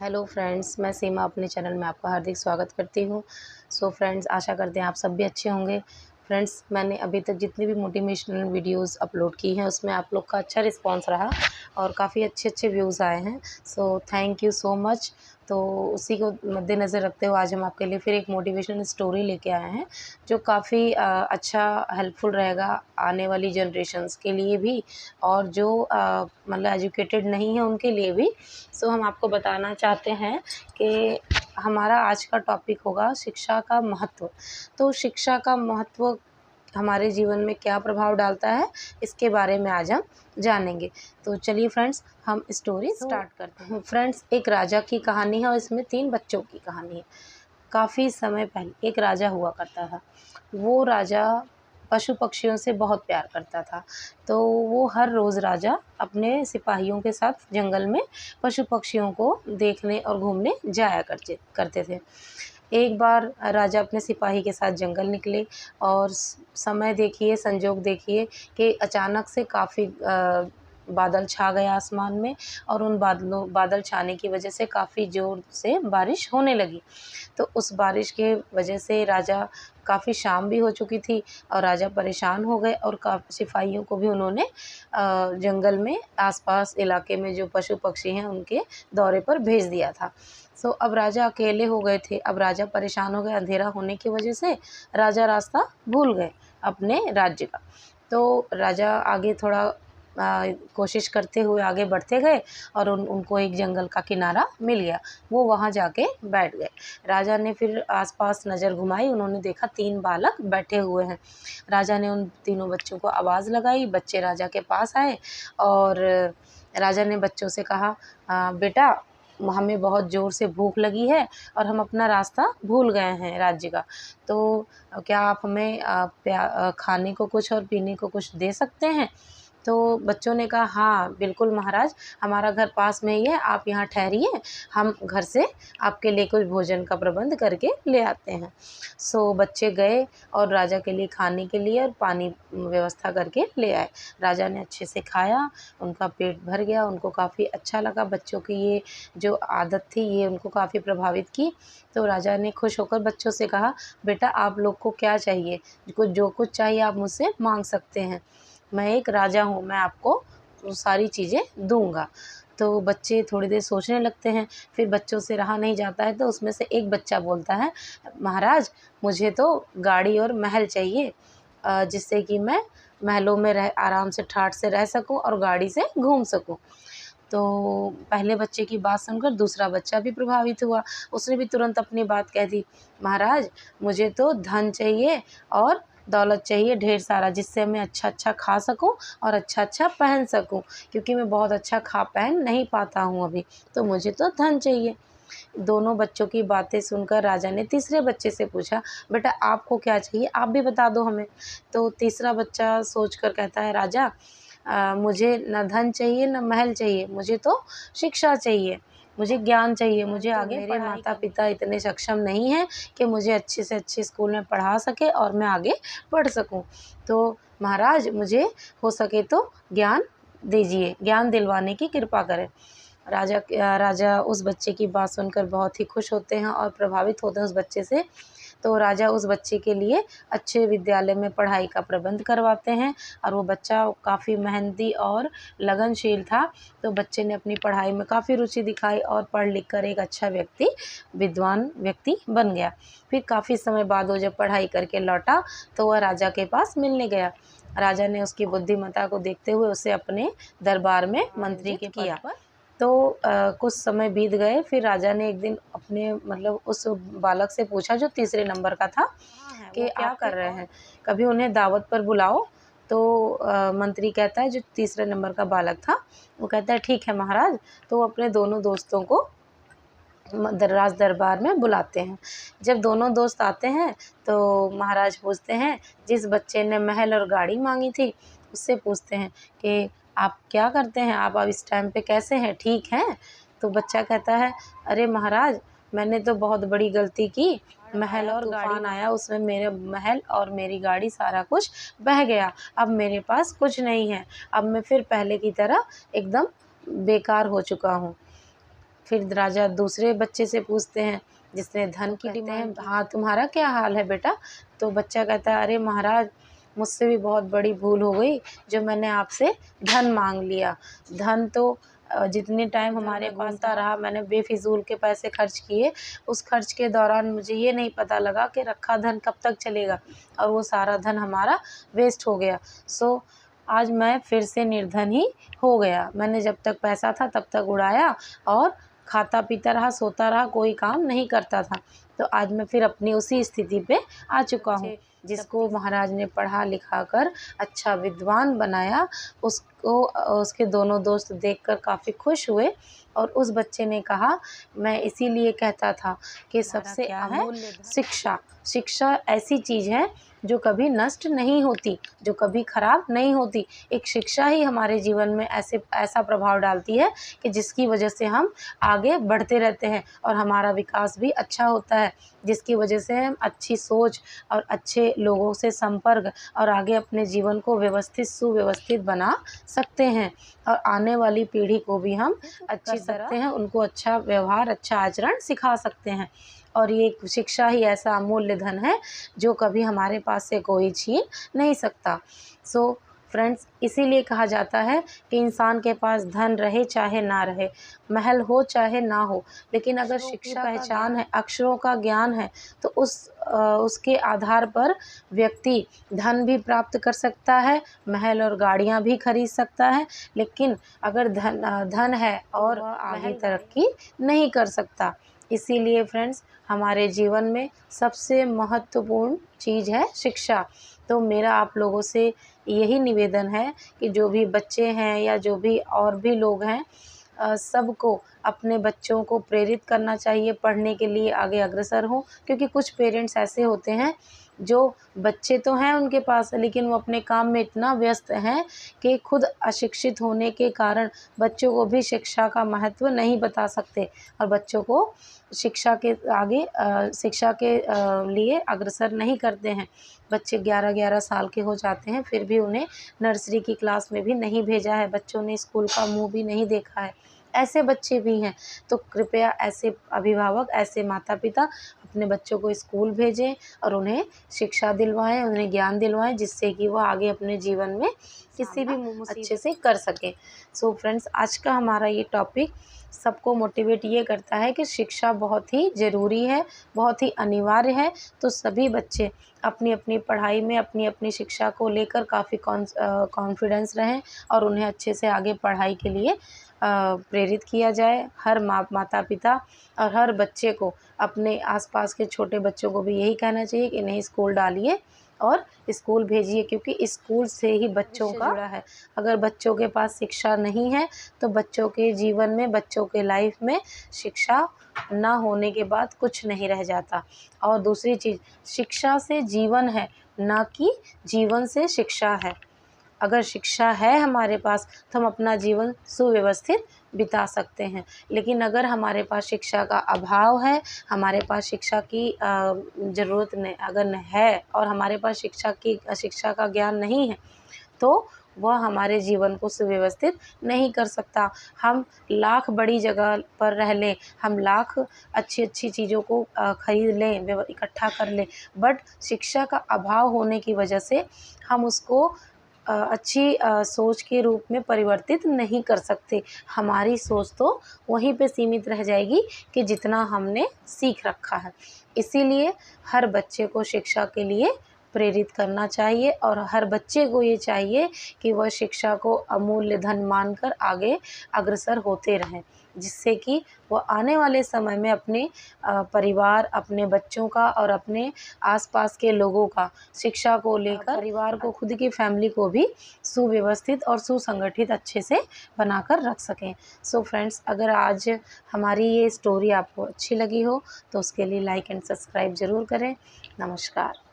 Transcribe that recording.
Hello friends, मैं सीमा अपने channel में आपका हार्दिक स्वागत करती हूँ। सो फ्रेंड्स, आशा करते हैं आप सब भी अच्छे होंगे। फ्रेंड्स, मैंने अभी तक जितनी भी मोटिवेशनल वीडियोस अपलोड की हैं उसमें आप लोग का अच्छा रिस्पांस रहा और काफ़ी अच्छे व्यूज़ आए हैं। So thank you so much. तो उसी को मद्देनज़र रखते हुए आज हम आपके लिए फिर एक मोटिवेशनल स्टोरी लेके आए हैं जो काफ़ी अच्छा हेल्पफुल रहेगा आने वाली जनरेशन्स के लिए भी और जो मतलब एजुकेटेड नहीं है उनके लिए भी। सो हम आपको बताना चाहते हैं कि हमारा आज का टॉपिक होगा शिक्षा का महत्व। तो शिक्षा का महत्व हमारे जीवन में क्या प्रभाव डालता है, इसके बारे में आज हम जानेंगे। तो चलिए फ्रेंड्स, हम स्टोरी स्टार्ट करते हैं। फ्रेंड्स, एक राजा की कहानी है और इसमें 3 बच्चों की कहानी है। काफ़ी समय पहले एक राजा हुआ करता था। वो राजा पशु पक्षियों से बहुत प्यार करता था। तो वो हर रोज़ राजा अपने सिपाहियों के साथ जंगल में पशु पक्षियों को देखने और घूमने जाया करते थे। एक बार राजा अपने सिपाही के साथ जंगल निकले और समय देखिए, संजोग देखिए कि अचानक से काफ़ी बादल छा गए आसमान में और उन बादल छाने की वजह से काफ़ी ज़ोर से बारिश होने लगी। तो उस बारिश के वजह से राजा काफ़ी शाम भी हो चुकी थी और राजा परेशान हो गए और सिपाहियों को भी उन्होंने जंगल में आसपास इलाके में जो पशु पक्षी हैं उनके दौरे पर भेज दिया था। सो अब राजा अकेले हो गए थे। अब राजा परेशान हो गए, अंधेरा होने की वजह से राजा रास्ता भूल गए अपने राज्य का। तो राजा आगे थोड़ा कोशिश करते हुए आगे बढ़ते गए और उनको एक जंगल का किनारा मिल गया। वो वहाँ जाके बैठ गए। राजा ने फिर आसपास नज़र घुमाई, उन्होंने देखा 3 बालक बैठे हुए हैं। राजा ने उन तीनों बच्चों को आवाज़ लगाई, बच्चे राजा के पास आए और राजा ने बच्चों से कहा, बेटा, हमें बहुत ज़ोर से भूख लगी है और हम अपना रास्ता भूल गए हैं राज्य का। तो क्या आप हमें खाने को कुछ और पीने को कुछ दे सकते हैं? तो बच्चों ने कहा, हाँ बिल्कुल महाराज, हमारा घर पास में ही है, आप यहाँ ठहरिए, हम घर से आपके लिए कुछ भोजन का प्रबंध करके ले आते हैं। सो बच्चे गए और राजा के लिए खाने के लिए और पानी व्यवस्था करके ले आए। राजा ने अच्छे से खाया, उनका पेट भर गया, उनको काफ़ी अच्छा लगा। बच्चों की ये जो आदत थी ये उनको काफ़ी प्रभावित की। तो राजा ने खुश होकर बच्चों से कहा, बेटा आप लोग को क्या चाहिए? जो कुछ चाहिए आप मुझसे मांग सकते हैं। मैं एक राजा हूँ, मैं आपको सारी चीज़ें दूँगा। तो बच्चे थोड़ी देर सोचने लगते हैं, फिर बच्चों से रहा नहीं जाता है तो उसमें से एक बच्चा बोलता है, महाराज मुझे तो गाड़ी और महल चाहिए, जिससे कि मैं महलों में आराम से ठाठ से रह सकूँ और गाड़ी से घूम सकूँ। तो पहले बच्चे की बात सुनकर दूसरा बच्चा भी प्रभावित हुआ। उसने भी तुरंत अपनी बात कह दी, महाराज मुझे तो धन चाहिए और दौलत चाहिए ढेर सारा, जिससे मैं अच्छा खा सकूं और अच्छा पहन सकूं, क्योंकि मैं बहुत अच्छा खा पहन नहीं पाता हूं अभी, तो मुझे तो धन चाहिए। दोनों बच्चों की बातें सुनकर राजा ने तीसरे बच्चे से पूछा, बेटा आपको क्या चाहिए, आप भी बता दो हमें। तो तीसरा बच्चा सोचकर कहता है, राजा मुझे न धन चाहिए न महल चाहिए, मुझे तो शिक्षा चाहिए, मुझे ज्ञान चाहिए, मुझे आगे मेरे माता पिता इतने सक्षम नहीं हैं कि मुझे अच्छे से अच्छे स्कूल में पढ़ा सके और मैं आगे बढ़ सकूं। तो महाराज मुझे हो सके तो ज्ञान दीजिए, ज्ञान दिलवाने की कृपा करें। राजा उस बच्चे की बात सुनकर बहुत ही खुश होते हैं और प्रभावित होते हैं उस बच्चे से। तो राजा उस बच्चे के लिए अच्छे विद्यालय में पढ़ाई का प्रबंध करवाते हैं और वो बच्चा काफ़ी मेहनती और लगनशील था। तो बच्चे ने अपनी पढ़ाई में काफ़ी रुचि दिखाई और पढ़ लिख कर एक अच्छा विद्वान व्यक्ति बन गया। फिर काफ़ी समय बाद वो जब पढ़ाई करके लौटा तो वह राजा के पास मिलने गया। राजा ने उसकी बुद्धिमत्ता को देखते हुए उसे अपने दरबार में मंत्री के पद पर। तो कुछ समय बीत गए, फिर राजा ने एक दिन अपने मतलब उस बालक से पूछा जो तीसरे नंबर का था कि आप कर रहे हैं, कभी उन्हें दावत पर बुलाओ। तो मंत्री कहता है, जो तीसरे नंबर का बालक था वो कहता है, ठीक है महाराज। तो वो अपने दोनों दोस्तों को राज दरबार में बुलाते हैं। जब दोनों दोस्त आते हैं तो महाराज पूछते हैं, जिस बच्चे ने महल और गाड़ी मांगी थी उससे पूछते हैं कि आप क्या करते हैं, आप अब इस टाइम पे कैसे हैं, ठीक हैं? तो बच्चा कहता है, अरे महाराज मैंने तो बहुत बड़ी गलती की, महल और तूफान आया, उसमें मेरे महल और मेरी गाड़ी सारा कुछ बह गया, अब मेरे पास कुछ नहीं है, अब मैं फिर पहले की तरह एकदम बेकार हो चुका हूँ। फिर राजा दूसरे बच्चे से पूछते हैं जिसने धन की डिमांड की, हाँ तुम्हारा क्या हाल है बेटा? तो बच्चा कहता है अरे महाराज, मुझसे भी बहुत बड़ी भूल हो गई जो मैंने आपसे धन मांग लिया। धन तो जितने टाइम हमारे घूमता रहा, मैंने बेफिजूल के पैसे खर्च किए। उस खर्च के दौरान मुझे ये नहीं पता लगा कि रखा धन कब तक चलेगा, और वो सारा धन हमारा वेस्ट हो गया। सो आज मैं फिर से निर्धन ही हो गया। मैंने जब तक पैसा था तब तक उड़ाया और खाता पीता रहा, सोता रहा, कोई काम नहीं करता था। तो आज मैं फिर अपनी उसी स्थिति पे आ चुका हूँ। जिसको महाराज ने पढ़ा लिखा कर अच्छा विद्वान बनाया, उसको उसके दोनों दोस्त देखकर काफ़ी खुश हुए। और उस बच्चे ने कहा, मैं इसीलिए कहता था कि सबसे अमूल्य शिक्षा। शिक्षा ऐसी चीज़ है जो कभी नष्ट नहीं होती, जो कभी ख़राब नहीं होती। एक शिक्षा ही हमारे जीवन में ऐसा प्रभाव डालती है कि जिसकी वजह से हम आगे बढ़ते रहते हैं और हमारा विकास भी अच्छा होता है, जिसकी वजह से हम अच्छी सोच और अच्छे लोगों से संपर्क और आगे अपने जीवन को व्यवस्थित सुव्यवस्थित बना सकते हैं। और आने वाली पीढ़ी को भी हम अच्छी सकते हैं, उनको अच्छा व्यवहार, अच्छा आचरण सिखा सकते हैं। और ये शिक्षा ही ऐसा अमूल्य धन है जो कभी हमारे पास से कोई छीन नहीं सकता। सो फ्रेंड्स, इसीलिए कहा जाता है कि इंसान के पास धन रहे चाहे ना रहे, महल हो चाहे ना हो, लेकिन अगर शिक्षा पहचान है, अक्षरों का ज्ञान है, तो उसके आधार पर व्यक्ति धन भी प्राप्त कर सकता है, महल और गाड़ियाँ भी खरीद सकता है। लेकिन अगर धन है और आगे तरक्की नहीं कर सकता। इसीलिए फ्रेंड्स, हमारे जीवन में सबसे महत्वपूर्ण चीज़ है शिक्षा। तो मेरा आप लोगों से यही निवेदन है कि जो भी बच्चे हैं या जो भी और भी लोग हैं, सबको अपने बच्चों को प्रेरित करना चाहिए पढ़ने के लिए आगे अग्रसर हों। क्योंकि कुछ पेरेंट्स ऐसे होते हैं जो बच्चे तो हैं उनके पास, लेकिन वो अपने काम में इतना व्यस्त हैं कि खुद अशिक्षित होने के कारण बच्चों को भी शिक्षा का महत्व नहीं बता सकते और बच्चों को शिक्षा के आगे शिक्षा के लिए अग्रसर नहीं करते हैं। बच्चे 11-11 साल के हो जाते हैं, फिर भी उन्हें नर्सरी की क्लास में भी नहीं भेजा है, बच्चों ने स्कूल का मुँह भी नहीं देखा है। ऐसे बच्चे भी हैं। तो कृपया ऐसे अभिभावक, ऐसे माता-पिता अपने बच्चों को स्कूल भेजें और उन्हें शिक्षा दिलवाएँ, उन्हें ज्ञान दिलवाएँ, जिससे कि वो आगे अपने जीवन में किसी भी अच्छे से कर सकें। सो फ्रेंड्स, आज का हमारा ये टॉपिक सबको मोटिवेट ये करता है कि शिक्षा बहुत ही ज़रूरी है, बहुत ही अनिवार्य है। तो सभी बच्चे अपनी-अपनी पढ़ाई में अपनी-अपनी शिक्षा को लेकर काफ़ी कॉन्फिडेंस रहें और उन्हें अच्छे से आगे पढ़ाई के लिए प्रेरित किया जाए। हर माता-पिता और हर बच्चे को, अपने आस-पास के छोटे बच्चों को भी यही कहना चाहिए कि इन्हें स्कूल डालिए और स्कूल भेजिए, क्योंकि स्कूल से ही बच्चों का जुड़ा है। अगर बच्चों के पास शिक्षा नहीं है तो बच्चों के जीवन में, बच्चों के लाइफ में शिक्षा ना होने के बाद कुछ नहीं रह जाता। और दूसरी चीज़, शिक्षा से जीवन है, ना कि जीवन से शिक्षा है। अगर शिक्षा है हमारे पास तो हम अपना जीवन सुव्यवस्थित बिता सकते हैं। लेकिन अगर हमारे पास शिक्षा का अभाव है, हमारे पास शिक्षा की ज़रूरत नहीं अगर है और हमारे पास शिक्षा का ज्ञान नहीं है, तो वह हमारे जीवन को सुव्यवस्थित नहीं कर सकता। हम लाख बड़ी जगह पर रह लें, हम लाख अच्छी-अच्छी चीज़ों को खरीद लें, इकट्ठा कर लें, बट शिक्षा का अभाव होने की वजह से हम उसको अच्छी सोच के रूप में परिवर्तित नहीं कर सकते। हमारी सोच तो वहीं पे सीमित रह जाएगी कि जितना हमने सीख रखा है। इसीलिए हर बच्चे को शिक्षा के लिए प्रेरित करना चाहिए और हर बच्चे को ये चाहिए कि वह शिक्षा को अमूल्य धन मानकर आगे अग्रसर होते रहें, जिससे कि वह आने वाले समय में अपने परिवार, अपने बच्चों का और अपने आसपास के लोगों का शिक्षा को लेकर परिवार को, खुद की फैमिली को भी सुव्यवस्थित और सुसंगठित अच्छे से बनाकर रख सकें। सो फ्रेंड्स, अगर आज हमारी ये स्टोरी आपको अच्छी लगी हो तो उसके लिए लाइक एंड सब्सक्राइब ज़रूर करें। नमस्कार।